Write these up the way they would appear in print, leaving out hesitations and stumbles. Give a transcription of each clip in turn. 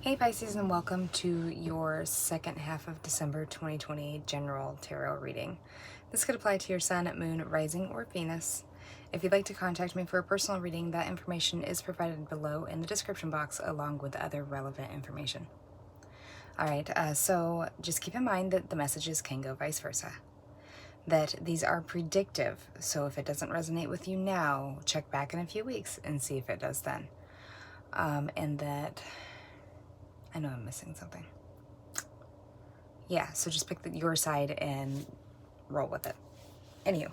Hey Pisces, and welcome to your second half of December 2020 general tarot reading. This could apply to your sun, moon, rising, or Venus. If you'd like to contact me for a personal reading, that information is provided below in the description box along with other relevant information. Alright, so just keep in mind that the messages can go vice versa. That these are predictive, so if it doesn't resonate with you now, check back in a few weeks and see if it does then. And that... I know I'm missing something. Yeah, so just pick your side and roll with it. Anywho.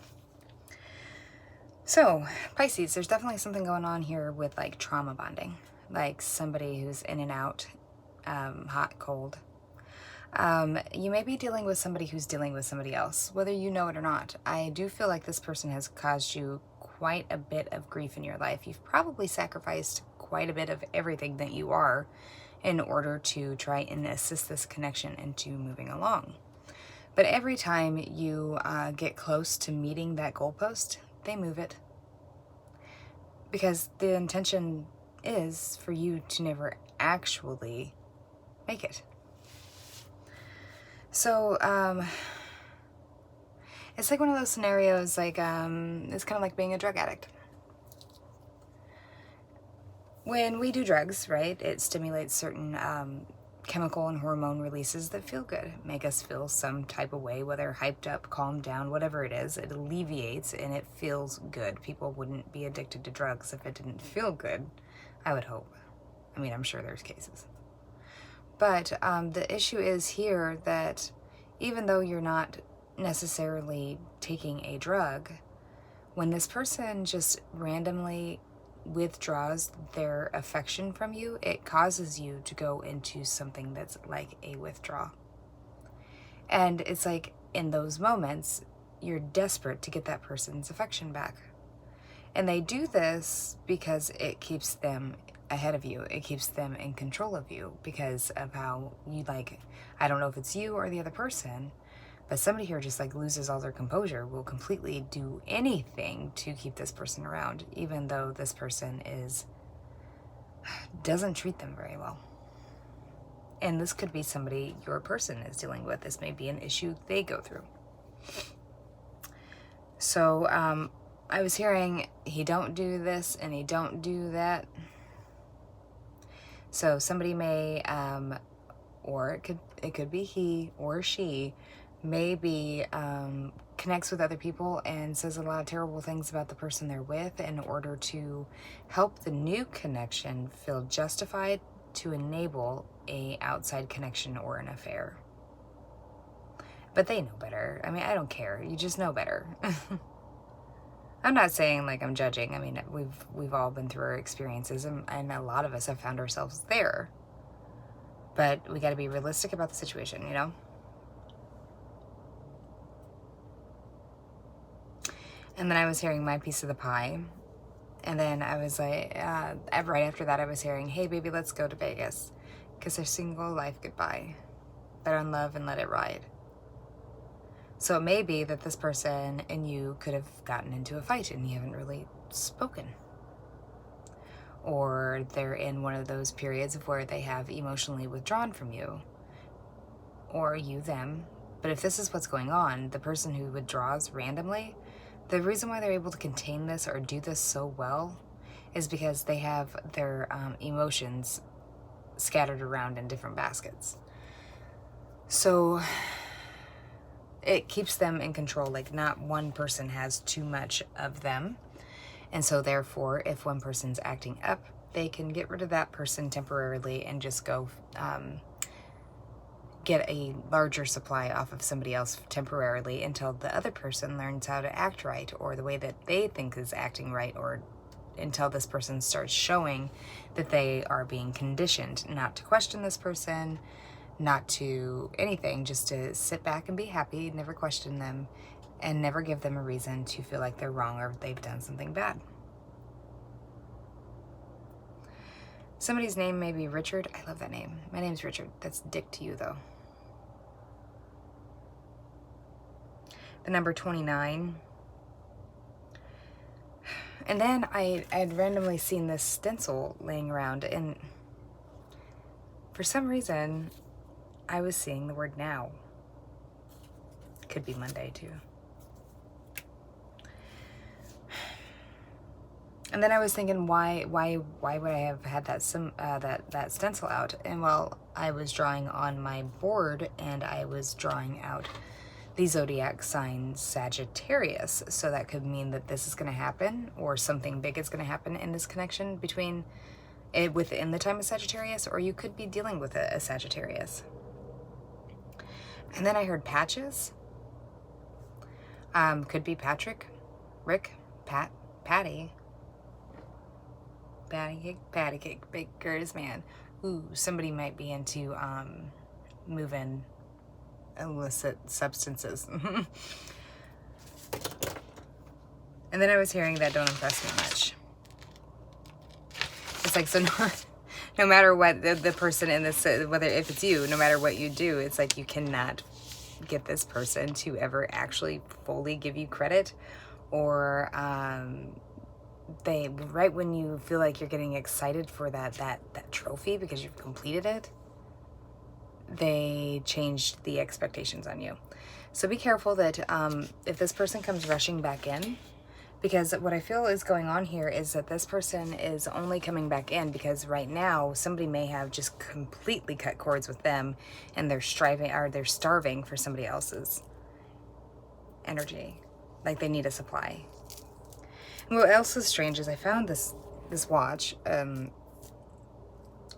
So, Pisces, there's definitely something going on here with like trauma bonding. Like somebody who's in and out, hot, cold. You may be dealing with somebody who's dealing with somebody else, whether you know it or not. I do feel like this person has caused you quite a bit of grief in your life. You've probably sacrificed quite a bit of everything that you are in order to try and assist this connection into moving along. But every time you get close to meeting that goalpost, they move it. Because the intention is for you to never actually make it. So, it's like one of those scenarios, like, it's kind of like being a drug addict. When we do drugs, right, it stimulates certain chemical and hormone releases that feel good, make us feel some type of way, whether hyped up, calmed down, whatever it is. It alleviates and it feels good. People wouldn't be addicted to drugs if it didn't feel good, I would hope. I mean, I'm sure there's cases. But the issue is here that even though you're not necessarily taking a drug, when this person just randomly withdraws their affection from you, it causes you to go into something that's like a withdrawal. And it's like in those moments, you're desperate to get that person's affection back. And they do this because it keeps them ahead of you. It keeps them in control of you because of how you like, I don't know if it's you or the other person, but somebody here just like loses all their composure, will completely do anything to keep this person around, even though this person doesn't treat them very well. And this could be somebody your person is dealing with. This may be an issue they go through. So I was hearing he don't do this and he don't do that. So somebody may, or it could be he or she, maybe connects with other people and says a lot of terrible things about the person they're with in order to help the new connection feel justified to enable a outside connection or an affair. But they know better. I mean, I don't care. You just know better. I'm not saying like I'm judging. I mean, we've all been through our experiences and a lot of us have found ourselves there. But we got to be realistic about the situation, you know? And then I was hearing my piece of the pie. And then I was like, right after that, I was hearing, hey, baby, let's go to Vegas. Kiss our single life goodbye. Bet on love and let it ride. So it may be that this person and you could have gotten into a fight and you haven't really spoken. Or they're in one of those periods of where they have emotionally withdrawn from you. Or you them. But if this is what's going on, the person who withdraws randomly, the reason why they're able to contain this or do this so well is because they have their emotions scattered around in different baskets. So it keeps them in control, like not one person has too much of them. And so therefore, if one person's acting up, they can get rid of that person temporarily and just go get a larger supply off of somebody else temporarily until the other person learns how to act right, or the way that they think is acting right, or until this person starts showing that they are being conditioned not to question this person, not to anything, just to sit back and be happy, never question them, and never give them a reason to feel like they're wrong or they've done something bad. Somebody's name may be Richard. I love that name. My name's Richard. That's dick to you, though. The number 29. And then I had randomly seen this stencil laying around, and For some reason, I was seeing the word now. Could be Monday too. And then I was thinking, why would I have had that stencil out? And well, I was drawing on my board, and I was drawing out the zodiac sign Sagittarius. So that could mean that this is going to happen, or something big is going to happen in this connection between it within the time of Sagittarius, or you could be dealing with a Sagittarius. And then I heard patches. Could be Patrick, Rick, Pat, Patty. Patty cake bakers, man. Ooh, somebody might be into moving illicit substances. And then I was hearing that don't impress me much. It's like, so no matter what the person in this, whether if it's you, no matter what you do, it's like you cannot get this person to ever actually fully give you credit, or they, right when you feel like you're getting excited for that trophy because you've completed it, they changed the expectations on you. So be careful that if this person comes rushing back in, because what I feel is going on here is that this person is only coming back in because right now somebody may have just completely cut cords with them, and they're starving for somebody else's energy, like they need a supply. And what else is strange is I found this watch. I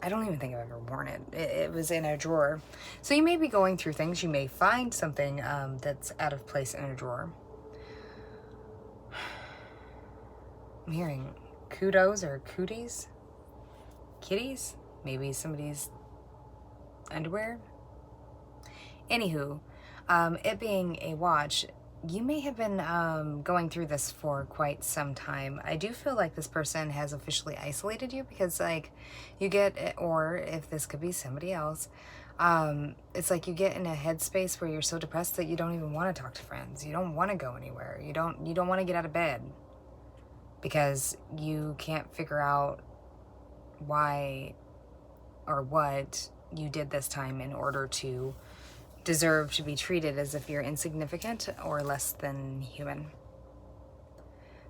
don't even think I've ever worn it. It was in a drawer. So you may be going through things. You may find something that's out of place in a drawer. I'm hearing kudos or cooties. Kitties? Maybe somebody's underwear. Anywho, it being a watch, you may have been going through this for quite some time. I do feel like this person has officially isolated you, because like you get, or if this could be somebody else, it's like you get in a headspace where you're so depressed that you don't even want to talk to friends. You don't want to go anywhere. You don't want to get out of bed because you can't figure out why or what you did this time in order to deserve to be treated as if you're insignificant or less than human.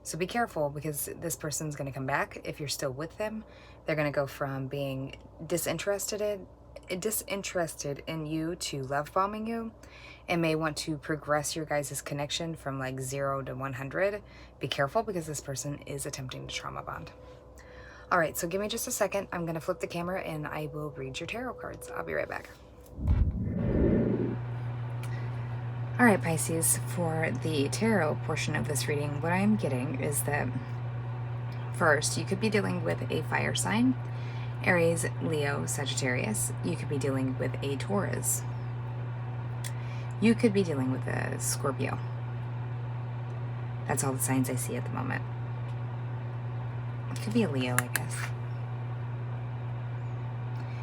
So be careful, because this person's going to come back. If you're still with them, they're going to go from being disinterested in you to love bombing you, and may want to progress your guys' connection from like 0 to 100. Be careful, because this person is attempting to trauma bond. All right, so give me just a second. I'm going to flip the camera and I will read your tarot cards. I'll be right back. All right, Pisces, for the tarot portion of this reading, what I'm getting is that first, you could be dealing with a fire sign, Aries, Leo, Sagittarius. You could be dealing with a Taurus. You could be dealing with a Scorpio. That's all the signs I see at the moment. It could be a Leo, I guess.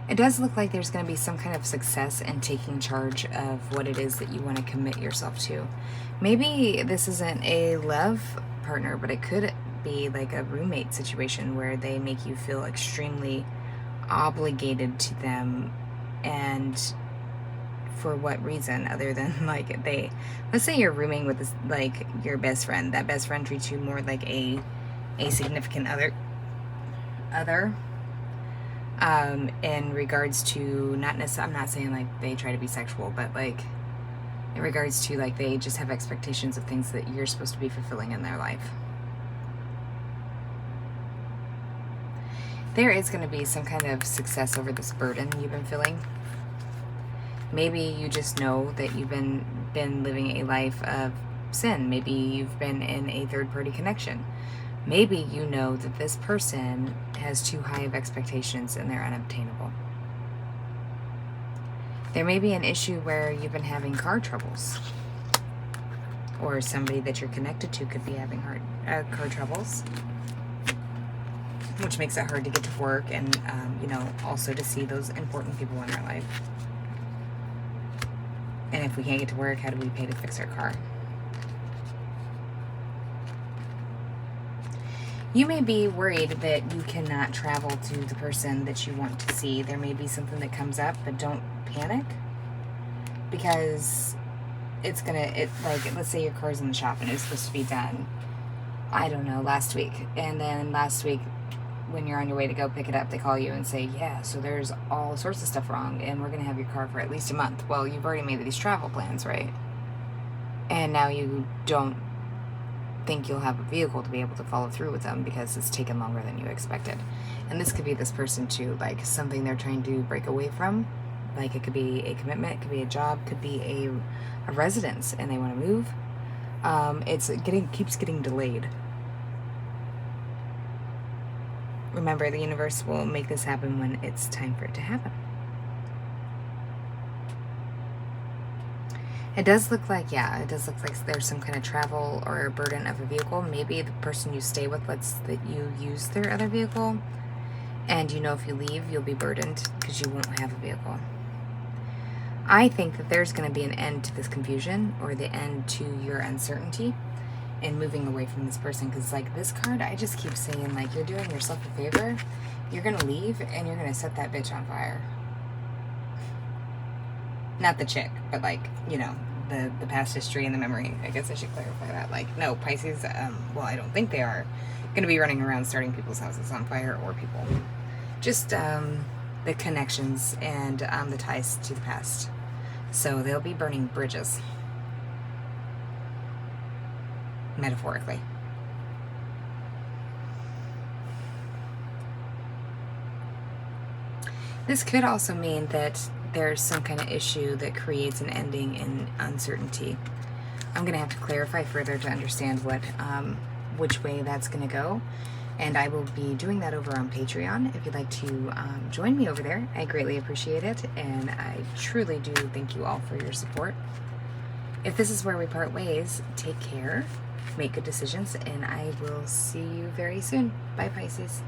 It does look like there's going to be some kind of success in taking charge of what it is that you want to commit yourself to. Maybe this isn't a love partner, but it could be like a roommate situation where they make you feel extremely obligated to them, and for what reason other than like let's say you're rooming with this, like your best friend. That best friend treats you more like a significant other in regards to, not necessarily, I'm not saying like they try to be sexual, but like in regards to like they just have expectations of things that you're supposed to be fulfilling in their life. There is going to be some kind of success over this burden you've been feeling. Maybe you just know that you've been living a life of sin. Maybe you've been in a third-party connection. Maybe you know that this person has too high of expectations and they're unobtainable. There may be an issue where you've been having car troubles, or somebody that you're connected to could be having car troubles, which makes it hard to get to work and, also to see those important people in our life. And if we can't get to work, how do we pay to fix our car? You may be worried that you cannot travel to the person that you want to see. There may be something that comes up, but don't panic, because it's gonna, like, let's say your car's in the shop and it's supposed to be done, I don't know, last week. And then last week, when you're on your way to go pick it up, they call you and say, yeah, so there's all sorts of stuff wrong and we're gonna have your car for at least a month. Well, you've already made these travel plans, right? And now you don't think you'll have a vehicle to be able to follow through with them because it's taken longer than you expected. And this could be this person too, like something they're trying to break away from. Like it could be a commitment, it could be a job, could be a residence, and they want to move. Keeps getting delayed. Remember, the universe will make this happen when it's time for it to happen. It does look like, there's some kind of travel or burden of a vehicle. Maybe the person you stay with lets that you use their other vehicle, and you know if you leave, you'll be burdened because you won't have a vehicle. I think that there's going to be an end to this confusion, or the end to your uncertainty and moving away from this person. Because like this card, I just keep saying, like, you're doing yourself a favor. You're going to leave and you're going to set that bitch on fire. Not the chick, but like, you know, the past history and the memory. I guess I should clarify that. Like, no, Pisces, well, I don't think they are going to be running around starting people's houses on fire or people. Just the connections and the ties to the past. So they'll be burning bridges. Metaphorically. This could also mean that there's some kind of issue that creates an ending in uncertainty. I'm going to have to clarify further to understand what, which way that's going to go. And I will be doing that over on Patreon. If you'd like to join me over there, I greatly appreciate it. And I truly do thank you all for your support. If this is where we part ways, take care, make good decisions, and I will see you very soon. Bye, Pisces.